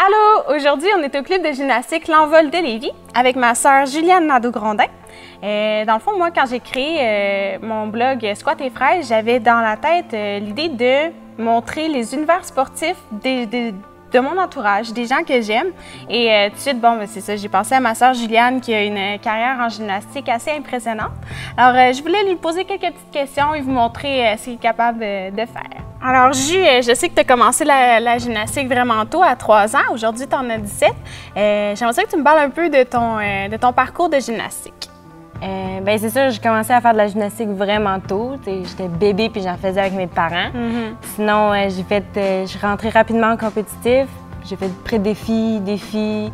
Allô! Aujourd'hui, on est au club de gymnastique L'Envol de Lévis avec ma sœur Juliane Nadeau-Grondin. Dans le fond, moi, quand j'ai créé mon blog Squat et Fraises, j'avais dans la tête l'idée de montrer les univers sportifs de mon entourage, des gens que j'aime. Et tout de suite, bon, c'est ça, j'ai pensé à ma sœur Juliane qui a une carrière en gymnastique assez impressionnante. Alors, je voulais lui poser quelques petites questions et vous montrer ce qu'il est capable de faire. Alors, je sais que tu as commencé la gymnastique vraiment tôt, à 3 ans. Aujourd'hui, tu en as 17. J'aimerais ça que tu me parles un peu de ton parcours de gymnastique. Bien, c'est sûr, j'ai commencé à faire de la gymnastique vraiment tôt. J'étais bébé puis j'en faisais avec mes parents. Sinon, je suis rentrée rapidement en compétitif. J'ai fait pré-défi, défi,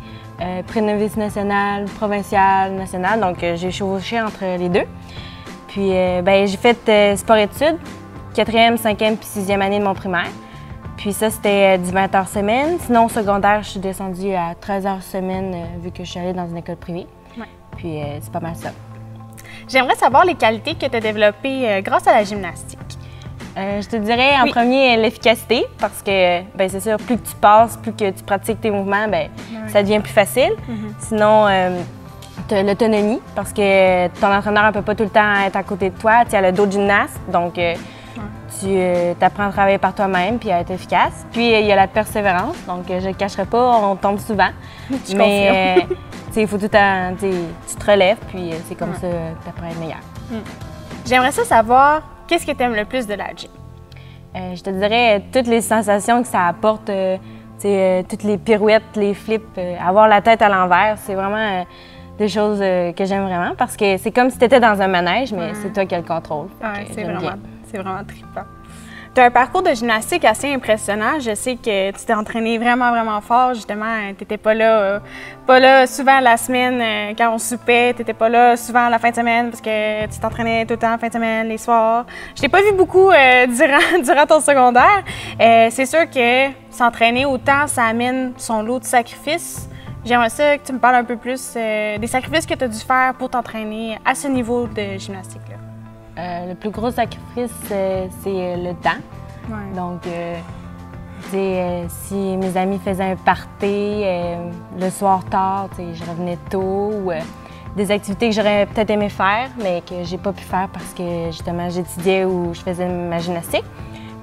pré-novice national, provincial, national. Donc, j'ai chevauché entre les deux. Puis, j'ai fait sport-études, 4e, 5e puis 6e année de mon primaire. Puis ça, c'était 10-20 heures semaine. Sinon, au secondaire, je suis descendue à 13 heures semaine vu que je suis allée dans une école privée. Ouais. Puis, c'est pas mal ça. J'aimerais savoir les qualités que tu as développées grâce à la gymnastique. Je te dirais en premier l'efficacité, parce que c'est sûr, plus que tu passes, plus que tu pratiques tes mouvements, ça devient plus facile. Sinon, tu as l'autonomie, parce que ton entraîneur ne peut pas tout le temps être à côté de toi. Tu as le dos de gymnaste, donc tu apprends à travailler par toi-même puis à être efficace. Puis il y a la persévérance, donc je ne le cacherai pas, on tombe souvent. Mais il faut tout le temps, tu te relèves, puis c'est comme ça que tu apprends à être meilleur. J'aimerais ça savoir, qu'est-ce que tu aimes le plus de la gym? Je te dirais toutes les sensations que ça apporte, toutes les pirouettes, les flips, avoir la tête à l'envers, c'est vraiment des choses que j'aime vraiment parce que c'est comme si tu étais dans un manège, mais c'est toi qui as le contrôle. C'est vraiment trippant. Tu as un parcours de gymnastique assez impressionnant. Je sais que tu t'es entraîné vraiment, vraiment fort. Justement, tu n'étais pas là souvent la semaine quand on soupait. Tu n'étais pas là souvent la fin de semaine parce que tu t'entraînais tout le temps la fin de semaine, les soirs. Je t'ai pas vu beaucoup durant ton secondaire. C'est sûr que s'entraîner autant, ça amène son lot de sacrifices. J'aimerais ça que tu me parles un peu plus des sacrifices que tu as dû faire pour t'entraîner à ce niveau de gymnastique-là. Le plus gros sacrifice, c'est le temps. Ouais. Donc, si mes amis faisaient un party le soir tard, je revenais tôt. Ou des activités que j'aurais peut-être aimé faire, mais que j'ai pas pu faire parce que justement j'étudiais ou je faisais ma gymnastique.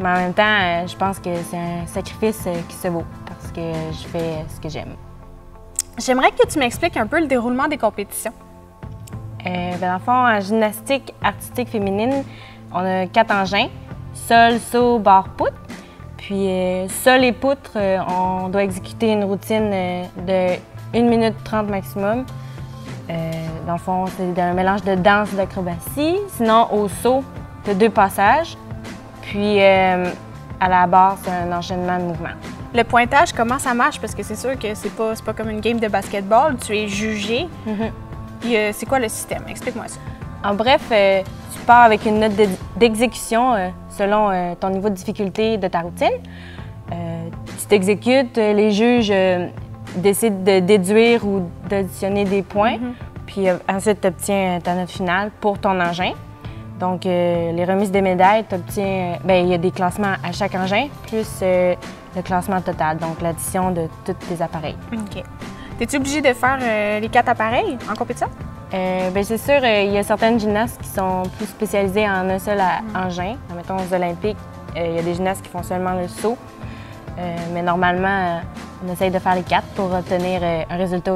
Mais en même temps, je pense que c'est un sacrifice qui se vaut parce que je fais ce que j'aime. J'aimerais que tu m'expliques un peu le déroulement des compétitions. Dans le fond, en gymnastique artistique féminine, on a 4 engins, sol, saut, barre, poutre. Puis sol et poutre, on doit exécuter une routine de 1 minute 30 maximum. Dans le fond, c'est un mélange de danse et d'acrobatie. Sinon, au saut, tu as 2 passages. Puis à la barre, c'est un enchaînement de mouvements. Le pointage, comment ça marche? Parce que c'est sûr que c'est pas comme une game de basketball. Tu es jugé. Puis c'est quoi le système? Explique-moi ça. En bref, tu pars avec une note d'exécution selon ton niveau de difficulté de ta routine. Tu t'exécutes, les juges décident de déduire ou d'additionner des points. Puis ensuite, tu obtiens ta note finale pour ton engin. Donc, les remises des médailles, tu obtiens... il y a des classements à chaque engin, plus le classement total, donc l'addition de tous tes appareils. OK. Es-tu obligé de faire les 4 appareils en compétition? C'est sûr, il y a certaines gymnastes qui sont plus spécialisées en un seul engin. Mettons, aux Olympiques, il y a des gymnastes qui font seulement le saut. Mais normalement, on essaye de faire les 4 pour obtenir un résultat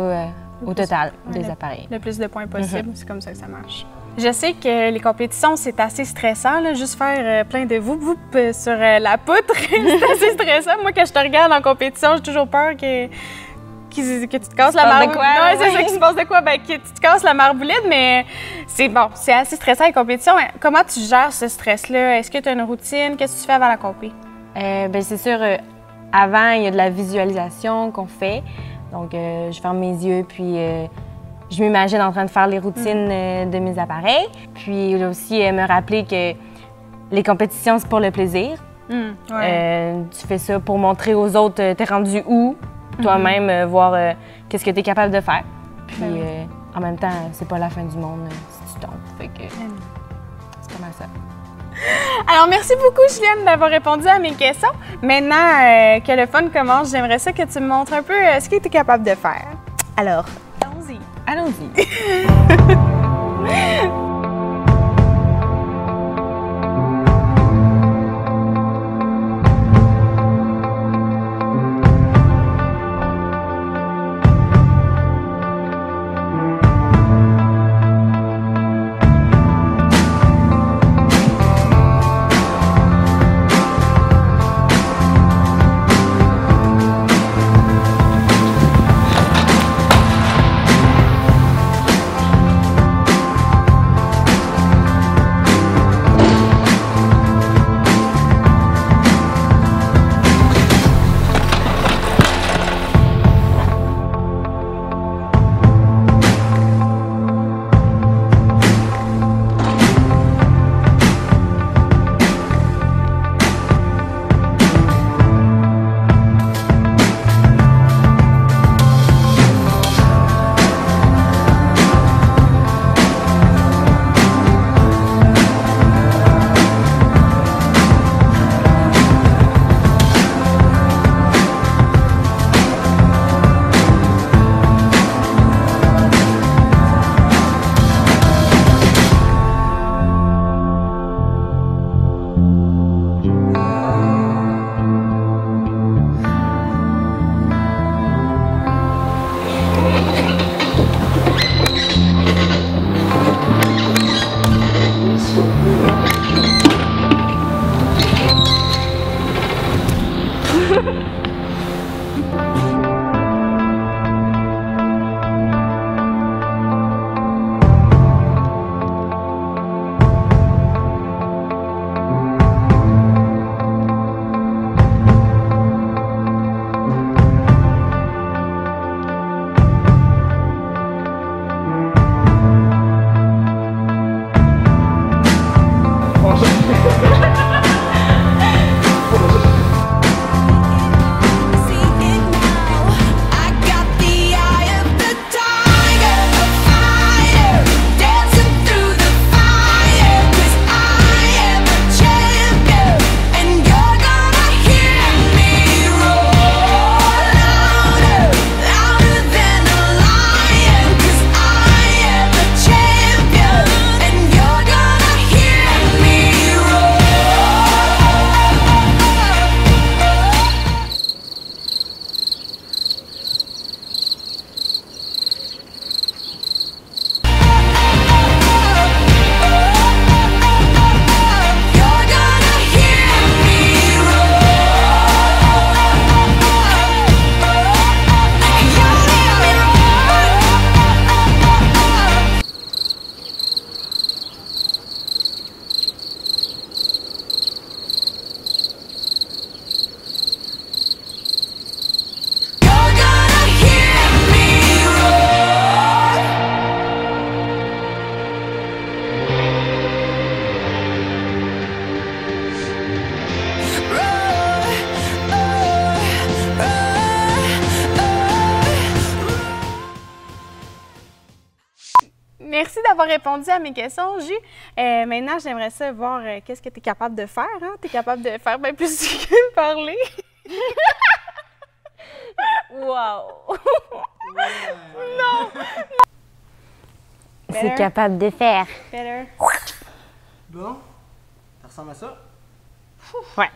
au total des appareils. Le plus de points possible, c'est comme ça que ça marche. Je sais que les compétitions, c'est assez stressant, là, juste faire plein de whoop-whoop sur la poutre. C'est assez stressant. Moi, quand je te regarde en compétition, j'ai toujours peur que tu te casses la marboulette. Non, c'est ça qui se passe de quoi? Que tu te casses la marboulette, mais c'est bon, c'est assez stressant les compétitions. Comment tu gères ce stress-là? Est-ce que tu as une routine? Qu'est-ce que tu fais avant la compé? C'est sûr, avant, il y a de la visualisation qu'on fait. Donc, je ferme mes yeux, puis je m'imagine en train de faire les routines de mes appareils. Puis aussi, me rappeler que les compétitions, c'est pour le plaisir. Tu fais ça pour montrer aux autres, t'es rendu où? Toi-même, voir qu'est-ce que tu es capable de faire. Puis en même temps, c'est pas la fin du monde si tu tombes. Fait que c'est pas mal ça. Alors, merci beaucoup, Juliane, d'avoir répondu à mes questions. Maintenant que le fun commence, j'aimerais ça que tu me montres un peu ce que tu es capable de faire. Alors, allons-y. Allons-y. Merci d'avoir répondu à mes questions, Ju. Maintenant, j'aimerais ça voir qu'est-ce que tu es capable de faire. Hein? Tu es capable de faire bien plus que de parler. Wow! Non! C'est capable de faire. Better. Bon, ça ressemble à ça. Ouais.